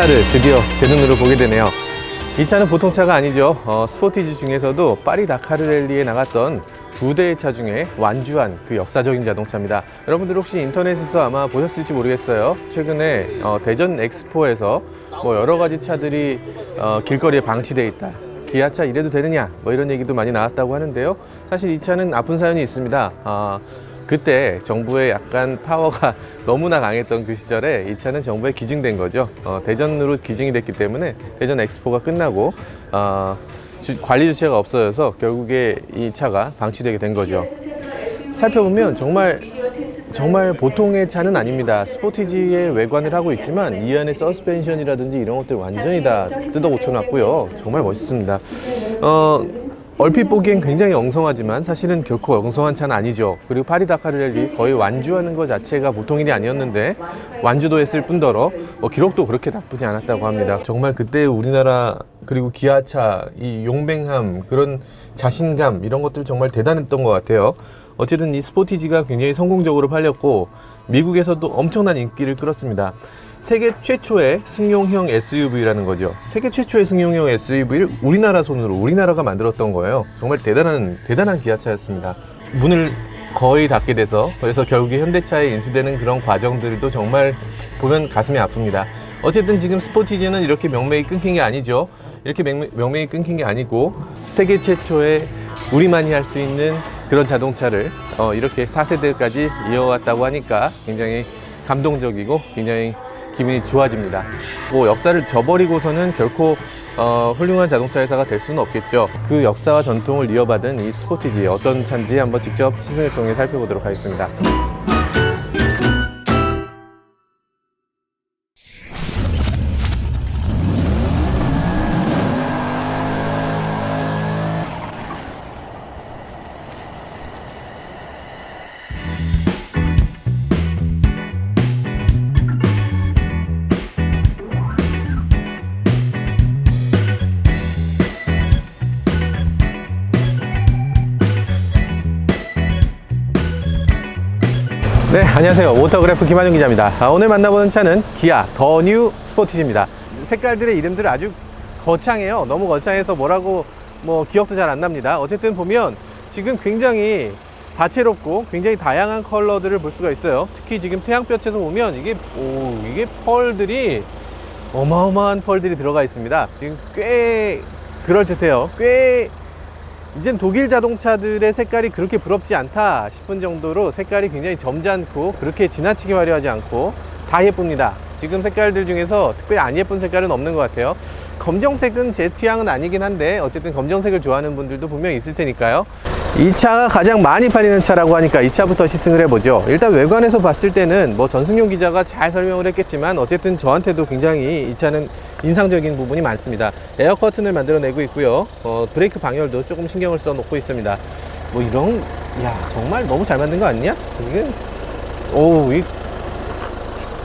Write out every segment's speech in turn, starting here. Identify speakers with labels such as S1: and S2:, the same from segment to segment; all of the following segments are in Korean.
S1: 차를 드디어 제 눈으로 보게 되네요. 이 차는 보통 차가 아니죠. 스포티지 중에서도 파리 다카르 랠리에 나갔던 두 대의 차 중에 완주한 그 역사적인 자동차입니다. 여러분들 혹시 인터넷에서 아마 보셨을지 모르겠어요. 최근에 대전 엑스포에서 뭐 여러 가지 차들이 길거리에 방치되어 있다, 기아차 이래도 되느냐, 뭐 이런 얘기도 많이 나왔다고 하는데요. 사실 이 차는 아픈 사연이 있습니다. 그때 정부의 약간 파워가 너무나 강했던 그 시절에 이 차는 정부에 기증된 거죠. 대전으로 기증이 됐기 때문에 대전 엑스포가 끝나고 관리 주체가 없어져서 결국에 이 차가 방치되게 된 거죠. 살펴보면 정말 보통의 차는 아닙니다. 스포티지의 외관을 하고 있지만 이 안에 서스펜션이라든지 이런 것들 완전히 다 뜯어 고쳐놨고요. 정말 멋있습니다. 얼핏 보기엔 굉장히 엉성하지만 사실은 결코 엉성한 차는 아니죠. 그리고 파리 다카르 랠리 거의 완주하는 것 자체가 보통 일이 아니었는데 완주도 했을 뿐더러 기록도 그렇게 나쁘지 않았다고 합니다. 정말 그때 우리나라 그리고 기아차 이 용맹함, 그런 자신감, 이런 것들 정말 대단했던 것 같아요. 어쨌든 이 스포티지가 굉장히 성공적으로 팔렸고 미국에서도 엄청난 인기를 끌었습니다. 세계 최초의 승용형 SUV라는 거죠. 세계 최초의 승용형 SUV를 우리나라 손으로 우리나라가 만들었던 거예요. 정말 대단한 기아차였습니다. 문을 거의 닫게 돼서, 그래서 결국에 현대차에 인수되는 그런 과정들도 정말 보면 가슴이 아픕니다. 어쨌든 지금 스포티지는 이렇게 명맥이 끊긴 게 아니죠. 이렇게 명맥이 끊긴 게 아니고 세계 최초의 우리만이 할 수 있는 그런 자동차를 이렇게 4세대까지 이어왔다고 하니까 굉장히 감동적이고 굉장히 기분이 좋아집니다. 뭐 역사를 저버리고서는 결코 훌륭한 자동차 회사가 될 수는 없겠죠. 그 역사와 전통을 이어받은 이 스포티지 어떤 차인지 한번 직접 시승을 통해 살펴보도록 하겠습니다. 네, 안녕하세요. 모터그래프 김한중 기자입니다. 오늘 만나보는 차는 기아 더 뉴 스포티지입니다. 색깔들의 이름들이 아주 거창해요. 너무 거창해서 뭐라고 기억도 잘 안 납니다. 어쨌든 보면 지금 굉장히 다채롭고 굉장히 다양한 컬러들을 볼 수가 있어요. 특히 지금 태양볕에서 보면 이게 펄들이 어마어마한 펄들이 들어가 있습니다. 지금 꽤 그럴듯해요. 이젠 독일 자동차들의 색깔이 그렇게 부럽지 않다 싶은 정도로 색깔이 굉장히 점잖고 그렇게 지나치게 화려하지 않고 다 예쁩니다. 지금 색깔들 중에서 특별히 안 예쁜 색깔은 없는 것 같아요. 검정색은 제 취향은 아니긴 한데 어쨌든 검정색을 좋아하는 분들도 분명히 있을 테니까요. 이 차가 가장 많이 팔리는 차라고 하니까 이 차부터 시승을 해보죠. 일단 외관에서 봤을 때는 전승용 기자가 잘 설명을 했겠지만 어쨌든 저한테도 굉장히 이 차는 인상적인 부분이 많습니다. 에어 커튼을 만들어내고 있고요. 브레이크 방열도 조금 신경을 써 놓고 있습니다. 정말 너무 잘 만든 거 아니냐? 이게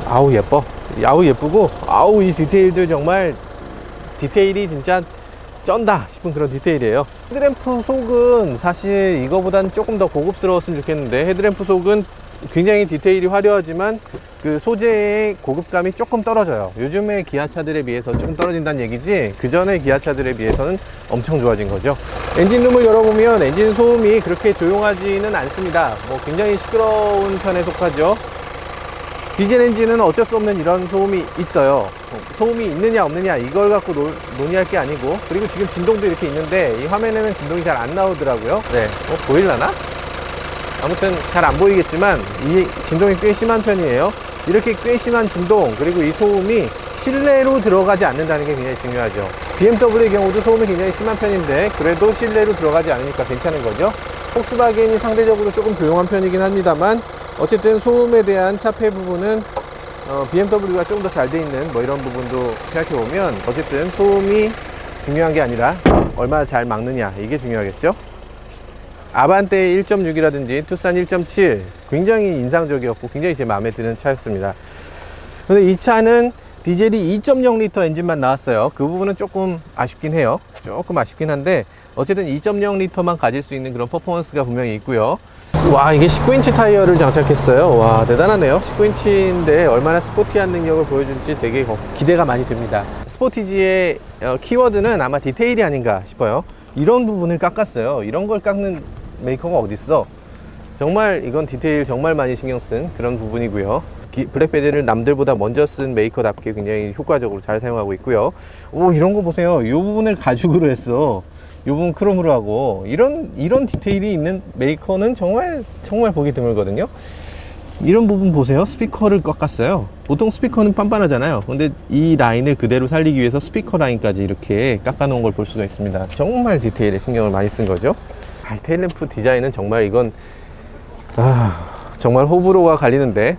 S1: 아우 예뻐. 아우 예쁘고, 아우 이 디테일들 정말 디테일이 진짜 쩐다 싶은 그런 디테일이에요. 헤드램프 속은 사실 이거보다는 조금 더 고급스러웠으면 좋겠는데 헤드램프 속은 굉장히 디테일이 화려하지만 그 소재의 고급감이 조금 떨어져요. 요즘의 기아차들에 비해서 조금 떨어진다는 얘기지 그 전의 기아차들에 비해서는 엄청 좋아진 거죠. 엔진룸을 열어보면 엔진 소음이 그렇게 조용하지는 않습니다. 굉장히 시끄러운 편에 속하죠. 디젤 엔진은 어쩔 수 없는 이런 소음이 있어요. 소음이 있느냐 없느냐 이걸 갖고 논의할 게 아니고, 그리고 지금 진동도 이렇게 있는데 이 화면에는 진동이 잘 안 나오더라고요. 네, 보일라나? 아무튼 잘 안 보이겠지만 이 진동이 꽤 심한 편이에요. 이렇게 꽤 심한 진동, 그리고 이 소음이 실내로 들어가지 않는다는 게 굉장히 중요하죠. BMW의 경우도 소음이 굉장히 심한 편인데 그래도 실내로 들어가지 않으니까 괜찮은 거죠. 폭스바겐이 상대적으로 조금 조용한 편이긴 합니다만 어쨌든 소음에 대한 차폐 부분은 BMW가 조금 더 잘 돼 있는 이런 부분도 생각해 보면 어쨌든 소음이 중요한 게 아니라 얼마나 잘 막느냐 이게 중요하겠죠. 아반떼 1.6이라든지 투싼 1.7 굉장히 인상적이었고 굉장히 제 마음에 드는 차였습니다. 근데 이 차는 디젤이 2.0L 엔진만 나왔어요. 그 부분은 조금 아쉽긴 해요. 조금 아쉽긴 한데 어쨌든 2.0L만 가질 수 있는 그런 퍼포먼스가 분명히 있고요. 와, 이게 19인치 타이어를 장착했어요. 와, 대단하네요. 19인치인데 얼마나 스포티한 능력을 보여줄지 되게 기대가 많이 됩니다. 스포티지의 키워드는 아마 디테일이 아닌가 싶어요. 이런 부분을 깎았어요. 이런 걸 깎는 메이커가 어딨어. 정말 이건 디테일 정말 많이 신경 쓴 그런 부분이고요. 블랙 베젤을 남들보다 먼저 쓴 메이커답게 굉장히 효과적으로 잘 사용하고 있고요. 오, 이런 거 보세요. 이 부분을 가죽으로 했어. 이 부분 크롬으로 하고, 이런 디테일이 있는 메이커는 정말 보기 드물거든요. 이런 부분 보세요. 스피커를 깎았어요. 보통 스피커는 빤빤하잖아요. 근데 이 라인을 그대로 살리기 위해서 스피커 라인까지 이렇게 깎아 놓은 걸 볼 수가 있습니다. 정말 디테일에 신경을 많이 쓴 거죠. 테일램프 디자인은 정말 이건 정말 호불호가 갈리는데,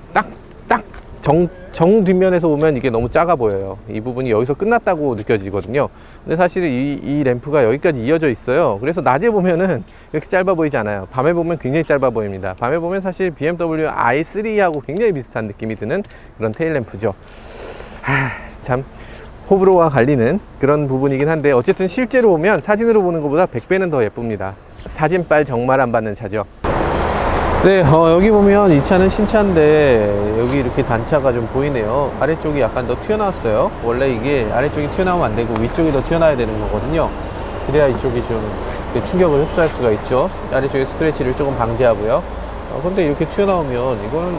S1: 정 뒷면에서 보면 이게 너무 작아 보여요. 이 부분이 여기서 끝났다고 느껴지거든요. 근데 사실 이 램프가 여기까지 이어져 있어요. 그래서 낮에 보면은 이렇게 짧아 보이지 않아요. 밤에 보면 굉장히 짧아 보입니다. 밤에 보면 사실 BMW i3하고 굉장히 비슷한 느낌이 드는 그런 테일 램프죠. 참 호불호가 갈리는 그런 부분이긴 한데, 어쨌든 실제로 보면 사진으로 보는 것보다 100배는 더 예쁩니다. 사진빨 정말 안 받는 차죠. 네, 여기 보면 이 차는 신차인데 여기 이렇게 단차가 좀 보이네요. 아래쪽이 약간 더 튀어나왔어요. 원래 이게 아래쪽이 튀어나오면 안 되고 위쪽이 더 튀어나와야 되는 거거든요. 그래야 이쪽이 좀 충격을 흡수할 수가 있죠. 아래쪽에 스크래치를 조금 방지하고요. 근데 이렇게 튀어나오면 이거는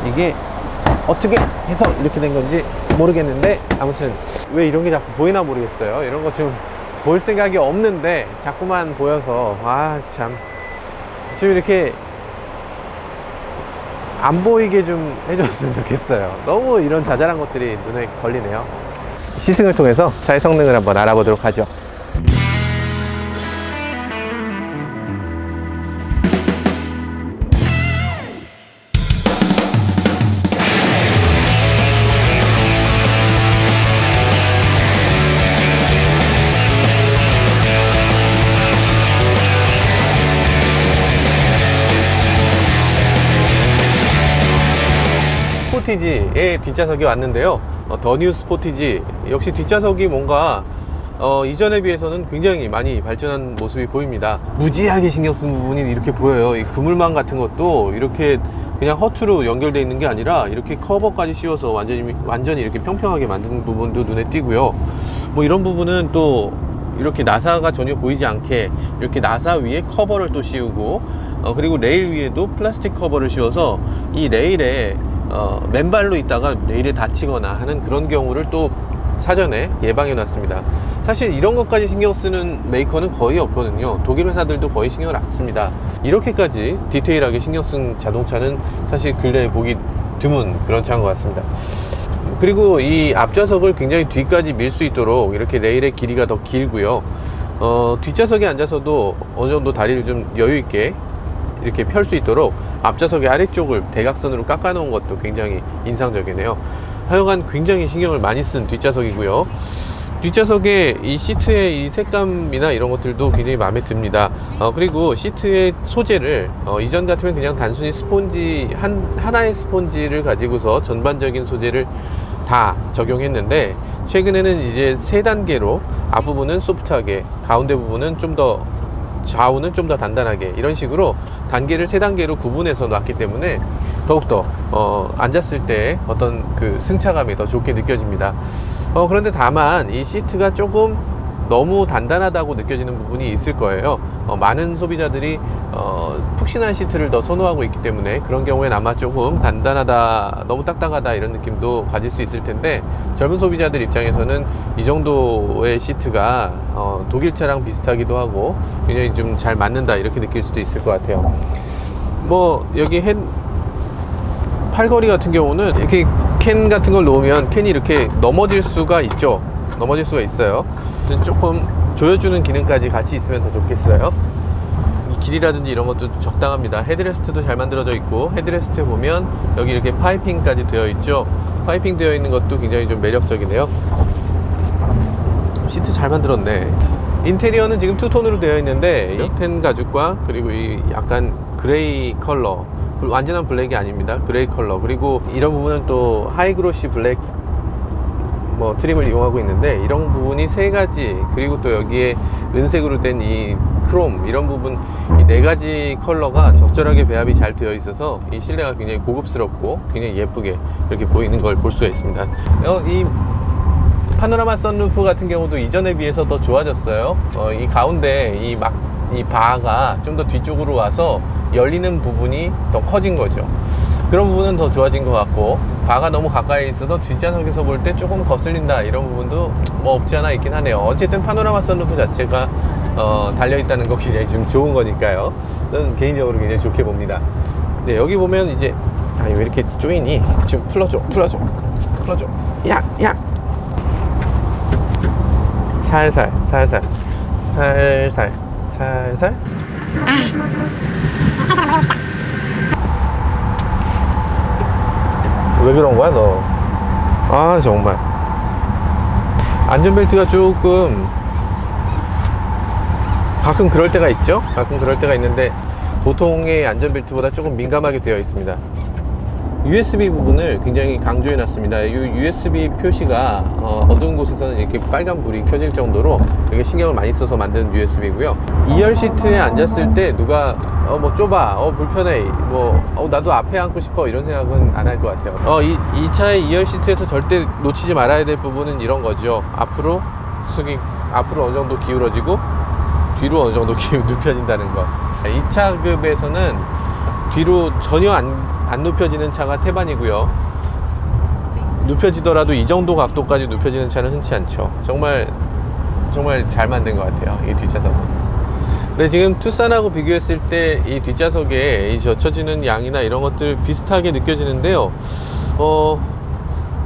S1: 이게 어떻게 해서 이렇게 된 건지 모르겠는데, 아무튼 왜 이런 게 자꾸 보이나 모르겠어요. 이런 거 좀 볼 생각이 없는데 자꾸만 보여서 참 지금 이렇게 안 보이게 좀 해줬으면 좋겠어요. 너무 이런 자잘한 것들이 눈에 걸리네요. 시승을 통해서 차의 성능을 한번 알아보도록 하죠. 스포티지의 뒷좌석이 왔는데요. 더 뉴 스포티지, 역시 뒷좌석이 뭔가 이전에 비해서는 굉장히 많이 발전한 모습이 보입니다. 무지하게 신경 쓴 부분이 이렇게 보여요. 이 그물망 같은 것도 이렇게 그냥 허투루 연결되어 있는 게 아니라 이렇게 커버까지 씌워서 완전히 이렇게 평평하게 만든 부분도 눈에 띄고요. 뭐 이런 부분은 또 이렇게 나사가 전혀 보이지 않게 이렇게 나사 위에 커버를 또 씌우고, 그리고 레일 위에도 플라스틱 커버를 씌워서 이 레일에 맨발로 있다가 레일에 다치거나 하는 그런 경우를 또 사전에 예방해 놨습니다. 사실 이런 것까지 신경 쓰는 메이커는 거의 없거든요. 독일 회사들도 거의 신경을 안 씁니다. 이렇게까지 디테일하게 신경 쓴 자동차는 사실 근래에 보기 드문 그런 차인 것 같습니다. 그리고 이 앞좌석을 굉장히 뒤까지 밀 수 있도록 이렇게 레일의 길이가 더 길고요. 뒷좌석에 앉아서도 어느 정도 다리를 좀 여유 있게 이렇게 펼 수 있도록 앞좌석의 아래쪽을 대각선으로 깎아 놓은 것도 굉장히 인상적이네요. 하여간 굉장히 신경을 많이 쓴 뒷좌석이고요. 뒷좌석에 이 시트의 이 색감이나 이런 것들도 굉장히 마음에 듭니다. 그리고 시트의 소재를 이전 같으면 그냥 단순히 스폰지 하나의 스폰지를 가지고서 전반적인 소재를 다 적용했는데, 최근에는 이제 3단계로 앞부분은 소프트하게, 가운데 부분은 좌우는 좀 더 단단하게, 이런 식으로 단계를 3단계로 구분해서 놨기 때문에 더욱더 앉았을 때 어떤 그 승차감이 더 좋게 느껴집니다. 그런데 다만 이 시트가 조금 너무 단단하다고 느껴지는 부분이 있을 거예요. 많은 소비자들이 푹신한 시트를 더 선호하고 있기 때문에 그런 경우엔 아마 조금 단단하다, 너무 딱딱하다 이런 느낌도 가질 수 있을 텐데, 젊은 소비자들 입장에서는 이 정도의 시트가 독일차랑 비슷하기도 하고 굉장히 좀 잘 맞는다 이렇게 느낄 수도 있을 것 같아요. 뭐 여기 팔걸이 같은 경우는 이렇게 캔 같은 걸 놓으면 캔이 이렇게 넘어질 수가 있죠. 넘어질 수가 있어요. 조금 조여주는 기능까지 같이 있으면 더 좋겠어요. 이 길이라든지 이런 것도 적당합니다. 헤드레스트도 잘 만들어져 있고, 헤드레스트에 보면 여기 이렇게 파이핑까지 되어 있죠. 파이핑 되어 있는 것도 굉장히 좀 매력적이네요. 시트 잘 만들었네. 인테리어는 지금 투톤으로 되어 있는데 이 텐 가죽과 그리고 이 약간 그레이 컬러, 완전한 블랙이 아닙니다. 그레이 컬러, 그리고 이런 부분은 또 하이그로시 블랙 뭐 트림을 이용하고 있는데, 이런 부분이 세 가지, 그리고 또 여기에 은색으로 된 이 크롬, 이런 부분, 이 네 가지 컬러가 적절하게 배합이 잘 되어 있어서 이 실내가 굉장히 고급스럽고 굉장히 예쁘게 이렇게 보이는 걸 볼 수가 있습니다. 이 파노라마 선루프 같은 경우도 이전에 비해서 더 좋아졌어요. 이 가운데 이 바가 좀 더 뒤쪽으로 와서 열리는 부분이 더 커진 거죠. 그런 부분은 더 좋아진 것 같고, 바가 너무 가까이 있어서 뒷좌석에서 볼 때 조금 거슬린다, 이런 부분도 뭐 없지 않아 있긴 하네요. 어쨌든 파노라마 선루프 자체가 달려있다는 거 굉장히 좀 좋은 거니까요. 저는 개인적으로 굉장히 좋게 봅니다. 네, 여기 보면 이제 왜 이렇게 조인이 지금 풀어줘 야 살살 왜 그런 거야 너? 아 정말 안전벨트가 조금 가끔 그럴 때가 있죠. 가끔 그럴 때가 있는데 보통의 안전벨트보다 조금 민감하게 되어 있습니다. USB 부분을 굉장히 강조해 놨습니다. 이 USB 표시가 어두운 곳에서는 이렇게 빨간 불이 켜질 정도로 되게 신경을 많이 써서 만든 USB고요. 2열 시트에 앉았을 때 누가 뭐 좁아, 불편해, 나도 앞에 앉고 싶어, 이런 생각은 안 할 것 같아요. 이 차의 2열 시트에서 절대 놓치지 말아야 될 부분은 이런 거죠. 앞으로 어느 정도 기울어지고 뒤로 어느 정도 눕혀진다는 거. 이 차급에서는 뒤로 전혀 안 눕혀지는 차가 태반이고요. 눕혀지더라도 이 정도 각도까지 눕혀지는 차는 흔치 않죠. 정말 잘 만든 것 같아요, 이 뒷좌석은. 근데 지금 투싼하고 비교했을 때 이 뒷좌석에 이 젖혀지는 양이나 이런 것들 비슷하게 느껴지는데요.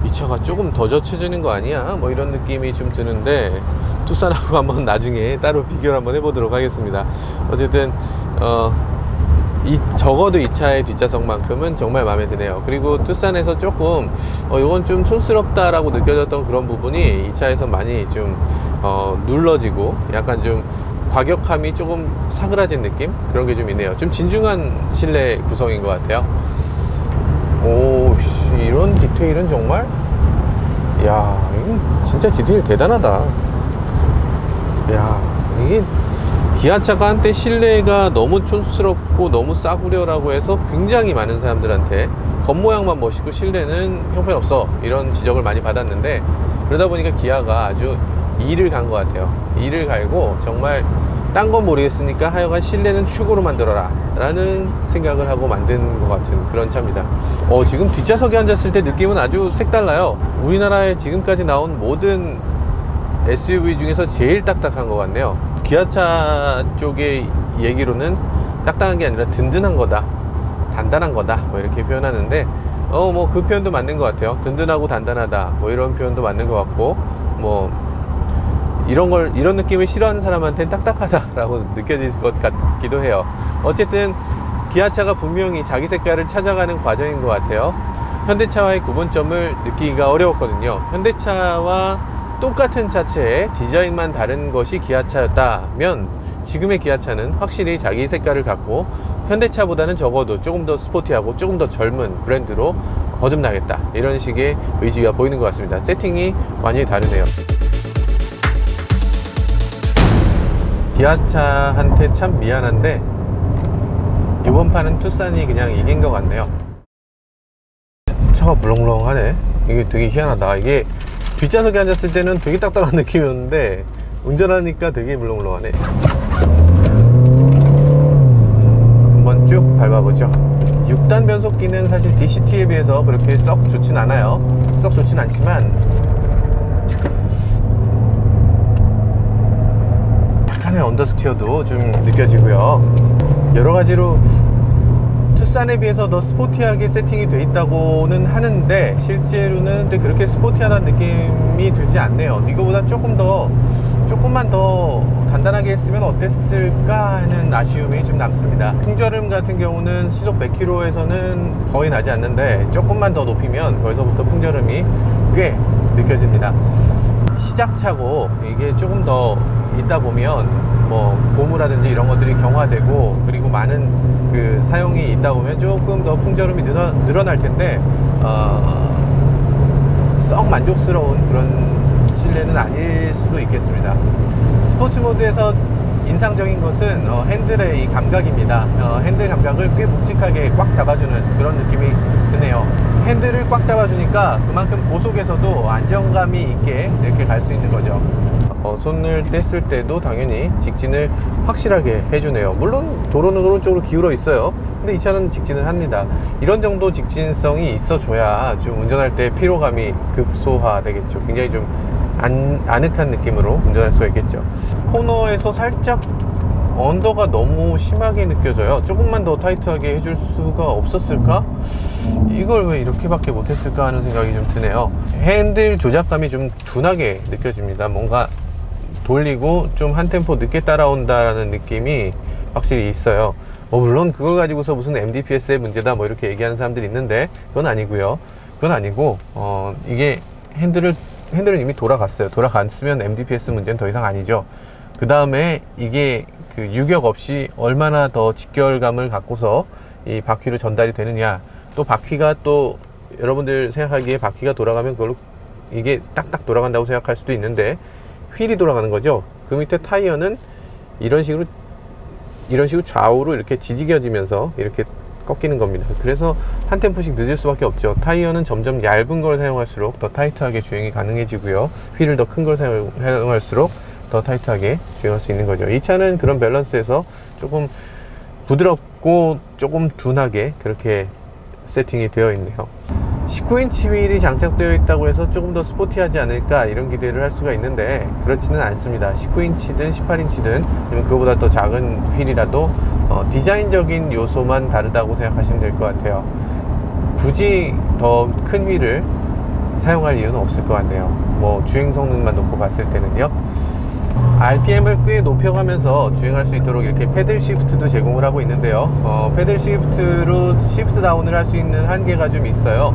S1: 이 차가 조금 더 젖혀지는 거 아니야? 뭐 이런 느낌이 좀 드는데, 투싼하고 한번 나중에 따로 비교를 한번 해보도록 하겠습니다. 어쨌든 적어도 이 차의 뒷좌석만큼은 정말 마음에 드네요. 그리고 투싼에서 조금 이건 좀 촌스럽다라고 느껴졌던 그런 부분이 이 차에서 많이 좀 눌러지고 약간 좀 과격함이 조금 사그라진 느낌? 그런 게 좀 있네요. 좀 진중한 실내 구성인 것 같아요. 이런 디테일은 정말, 이거 진짜 디테일 대단하다. 이게 기아차가 한때 실내가 너무 촌스럽고 너무 싸구려라고 해서 굉장히 많은 사람들한테 겉모양만 멋있고 실내는 형편없어, 이런 지적을 많이 받았는데, 그러다 보니까 기아가 아주 이를 간 것 같아요. 이를 갈고 정말 딴 건 모르겠으니까 하여간 실내는 최고로 만들어라 라는 생각을 하고 만든 것 같은 그런 차입니다. 지금 뒷좌석에 앉았을 때 느낌은 아주 색달라요. 우리나라에 지금까지 나온 모든 SUV 중에서 제일 딱딱한 것 같네요. 기아차 쪽의 얘기로는 딱딱한 게 아니라 든든한 거다, 단단한 거다, 뭐 이렇게 표현하는데 그 표현도 맞는 것 같아요. 든든하고 단단하다, 뭐 이런 표현도 맞는 것 같고, 이런 느낌을 싫어하는 사람한테는 딱딱하다라고 느껴질 것 같기도 해요. 어쨌든 기아차가 분명히 자기 색깔을 찾아가는 과정인 것 같아요. 현대차와의 구분점을 느끼기가 어려웠거든요. 현대차와 똑같은 차체에 디자인만 다른 것이 기아차였다면, 지금의 기아차는 확실히 자기 색깔을 갖고 현대차보다는 적어도 조금 더 스포티하고 조금 더 젊은 브랜드로 거듭나겠다, 이런 식의 의지가 보이는 것 같습니다. 세팅이 완전히 다르네요. 기아차한테 참 미안한데 이번 판은 투싼이 그냥 이긴 것 같네요. 차가 물렁물렁하네. 이게 되게 희한하다. 이게 뒷좌석에 앉았을 때는 되게 딱딱한 느낌이었는데 운전하니까 되게 물렁물렁하네. 한번 쭉 밟아보죠. 6단 변속기는 사실 DCT에 비해서 그렇게 썩 좋진 않아요. 썩 좋진 않지만 약간의 언더스티어도 좀 느껴지고요. 여러가지로 투싼에 비해서 더 스포티하게 세팅이 돼 있다고는 하는데 실제로는 그렇게 스포티하다는 느낌이 들지 않네요. 이거보다 조금만 더 단단하게 했으면 어땠을까 하는 아쉬움이 좀 남습니다. 풍절음 같은 경우는 시속 100km에서는 거의 나지 않는데 조금만 더 높이면 거기서부터 풍절음이 꽤 느껴집니다. 시작차고 이게 조금 더 있다 보면 고무라든지 이런 것들이 경화되고, 그리고 많은 그 사용이 있다 보면 조금 더 풍절음이 늘어날 텐데 썩 만족스러운 그런 실내는 아닐 수도 있겠습니다. 스포츠 모드에서 인상적인 것은 핸들의 이 감각입니다. 핸들 감각을 꽤 묵직하게 꽉 잡아주는 그런 느낌이 드네요. 핸들을 꽉 잡아주니까 그만큼 고속에서도 안정감이 있게 이렇게 갈 수 있는 거죠. 손을 뗐을 때도 당연히 직진을 확실하게 해주네요. 물론 도로는 오른쪽으로 기울어 있어요. 근데 이 차는 직진을 합니다. 이런 정도 직진성이 있어줘야 좀 운전할 때 피로감이 극소화되겠죠. 굉장히 좀 아늑한 느낌으로 운전할 수가 있겠죠. 코너에서 살짝 언더가 너무 심하게 느껴져요. 조금만 더 타이트하게 해줄 수가 없었을까? 이걸 왜 이렇게밖에 못했을까 하는 생각이 좀 드네요. 핸들 조작감이 좀 둔하게 느껴집니다. 뭔가 돌리고 좀 한 템포 늦게 따라온다라는 느낌이 확실히 있어요. 물론 그걸 가지고서 무슨 MDPS의 문제다 뭐 이렇게 얘기하는 사람들이 있는데 그건 아니고요. 그건 아니고 이게 핸들은 이미 돌아갔어요. 돌아갔으면 MDPS 문제는 더 이상 아니죠. 그 다음에 이게 그 유격 없이 얼마나 더 직결감을 갖고서 이 바퀴로 전달이 되느냐, 또 바퀴가 또 여러분들 생각하기에 바퀴가 돌아가면 그걸로 이게 딱딱 돌아간다고 생각할 수도 있는데 휠이 돌아가는 거죠. 그 밑에 타이어는 이런 식으로 좌우로 이렇게 지지겨지면서 이렇게 꺾이는 겁니다. 그래서 한 템포씩 늦을 수밖에 없죠. 타이어는 점점 얇은 걸 사용할수록 더 타이트하게 주행이 가능해지고요. 휠을 더 큰 걸 사용할수록 더 타이트하게 주행할 수 있는 거죠. 이 차는 그런 밸런스에서 조금 부드럽고 조금 둔하게 그렇게 세팅이 되어 있네요. 19인치 휠이 장착되어 있다고 해서 조금 더 스포티하지 않을까 이런 기대를 할 수가 있는데 그렇지는 않습니다. 19인치든 18인치든 아니면 그거보다 더 작은 휠이라도 디자인적인 요소만 다르다고 생각하시면 될 것 같아요. 굳이 더 큰 휠을 사용할 이유는 없을 것 같네요. 뭐 주행 성능만 놓고 봤을 때는요. RPM을 꽤 높여가면서 주행할 수 있도록 이렇게 패들 시프트도 제공을 하고 있는데요. 패들 시프트로 시프트 다운을 할 수 있는 한계가 좀 있어요.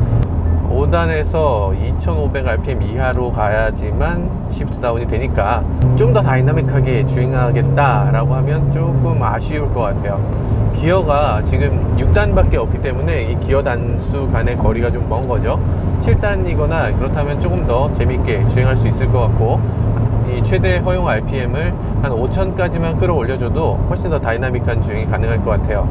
S1: 5단에서 2500rpm 이하로 가야지만 시프트 다운이 되니까 좀 더 다이나믹하게 주행하겠다라고 하면 조금 아쉬울 것 같아요. 기어가 지금 6단밖에 없기 때문에 이 기어 단수 간의 거리가 좀 먼 거죠. 7단이거나 그렇다면 조금 더 재밌게 주행할 수 있을 것 같고, 이 최대 허용 RPM을 한 5000까지만 끌어올려줘도 훨씬 더 다이나믹한 주행이 가능할 것 같아요.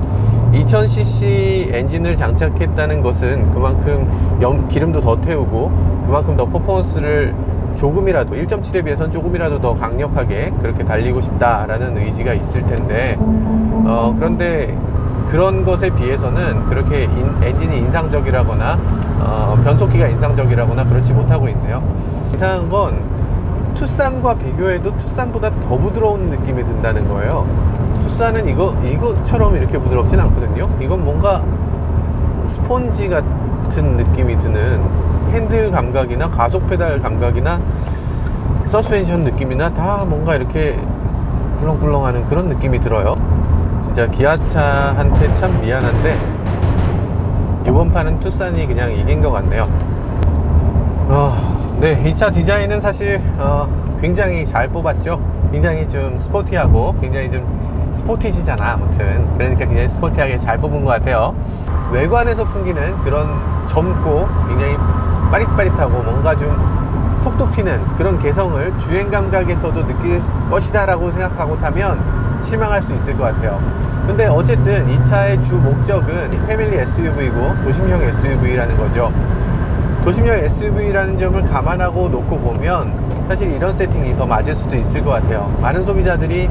S1: 2000cc 엔진을 장착했다는 것은 그만큼 기름도 더 태우고 그만큼 더 퍼포먼스를 조금이라도 1.7에 비해서는 조금이라도 더 강력하게 그렇게 달리고 싶다라는 의지가 있을 텐데 그런데 그런 것에 비해서는 그렇게 엔진이 인상적이라거나 변속기가 인상적이라거나 그렇지 못하고 있네요. 이상한 건 투싼과 비교해도 투싼보다 더 부드러운 느낌이 든다는 거예요. 투싼은 이거처럼 이렇게 부드럽진 않거든요. 이건 뭔가 스폰지 같은 느낌이 드는 핸들 감각이나 가속 페달 감각이나 서스펜션 느낌이나 다 뭔가 이렇게 꿀렁꿀렁하는 그런 느낌이 들어요. 진짜 기아차한테 참 미안한데 이번 판은 투싼이 그냥 이긴 것 같네요. 네, 이 차 디자인은 사실 굉장히 잘 뽑았죠. 굉장히 좀 스포티하고 굉장히 좀 스포티지잖아. 아무튼 그러니까 굉장히 스포티하게 잘 뽑은 것 같아요. 외관에서 풍기는 그런 젊고 굉장히 빠릿빠릿하고 뭔가 좀 톡톡 튀는 그런 개성을 주행 감각에서도 느낄 것이다 라고 생각하고 타면 실망할 수 있을 것 같아요. 근데 어쨌든 이 차의 주 목적은 패밀리 SUV고 도심형 SUV라는 거죠. 도심형 SUV라는 점을 감안하고 놓고 보면 사실 이런 세팅이 더 맞을 수도 있을 것 같아요. 많은 소비자들이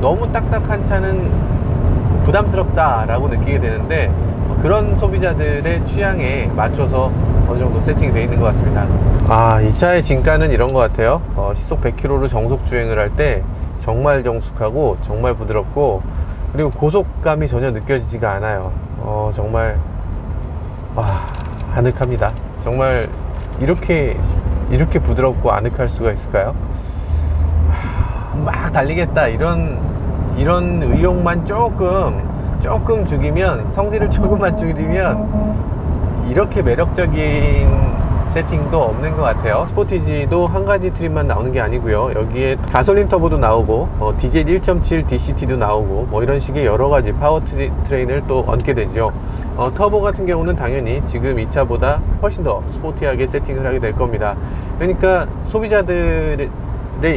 S1: 너무 딱딱한 차는 부담스럽다 라고 느끼게 되는데 그런 소비자들의 취향에 맞춰서 어느 정도 세팅이 되어 있는 것 같습니다. 이 차의 진가는 이런 것 같아요. 시속 100km로 정속 주행을 할 때 정말 정숙하고 정말 부드럽고 그리고 고속감이 전혀 느껴지지가 않아요. 정말 아늑합니다. 정말 이렇게 부드럽고 아늑할 수가 있을까요? 막 달리겠다 이런 의욕만 조금 죽이면, 성질을 조금만 줄이면 이렇게 매력적인 세팅도 없는 것 같아요. 스포티지도 한 가지 트림만 나오는 게 아니고요. 여기에 가솔린 터보도 나오고 디젤 1.7 DCT도 나오고 뭐 이런 식의 여러 가지 파워 트레인을 또 얹게 되죠. 터보 같은 경우는 당연히 지금 이 차보다 훨씬 더 스포티하게 세팅을 하게 될 겁니다. 그러니까 소비자들에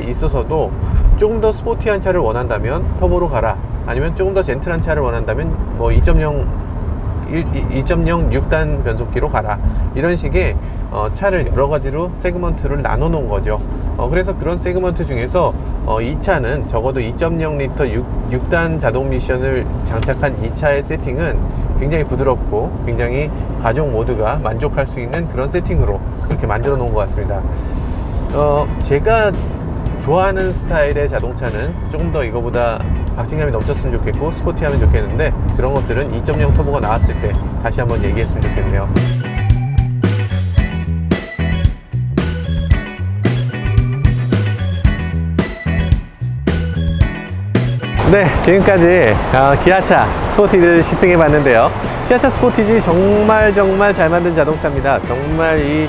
S1: 있어서도 조금 더 스포티한 차를 원한다면 터보로 가라, 아니면 조금 더 젠틀한 차를 원한다면 뭐 2.0 6단 변속기로 가라, 이런 식의 차를 여러 가지로 세그먼트를 나눠 놓은 거죠. 그래서 그런 세그먼트 중에서 이 차는 적어도 2.0L 6단 자동 미션을 장착한 이 차의 세팅은 굉장히 부드럽고 굉장히 가족 모두가 만족할 수 있는 그런 세팅으로 그렇게 만들어 놓은 것 같습니다. 제가 좋아하는 스타일의 자동차는 조금 더 이거보다 박진감이 넘쳤으면 좋겠고 스포티하면 좋겠는데, 그런 것들은 2.0 터보가 나왔을 때 다시 한번 얘기했으면 좋겠네요. 네, 지금까지 기아차 스포티지를 시승해 봤는데요. 기아차 스포티지 정말 잘 만든 자동차입니다. 정말 이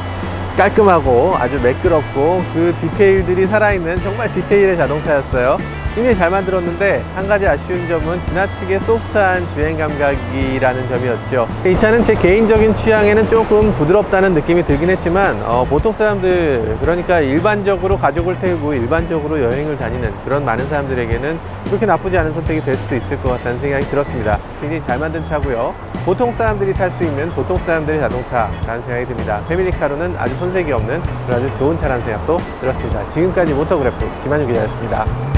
S1: 깔끔하고 아주 매끄럽고 그 디테일들이 살아있는 정말 디테일의 자동차였어요. 굉장히 잘 만들었는데 한 가지 아쉬운 점은 지나치게 소프트한 주행 감각이라는 점이었죠. 이 차는 제 개인적인 취향에는 조금 부드럽다는 느낌이 들긴 했지만 보통 사람들, 그러니까 일반적으로 가족을 태우고 일반적으로 여행을 다니는 그런 많은 사람들에게는 그렇게 나쁘지 않은 선택이 될 수도 있을 것 같다는 생각이 들었습니다. 굉장히 잘 만든 차고요. 보통 사람들이 탈 수 있는 보통 사람들의 자동차라는 생각이 듭니다. 패밀리카로는 아주 손색이 없는 아주 좋은 차라는 생각도 들었습니다. 지금까지 모터그래프 김한유 기자였습니다.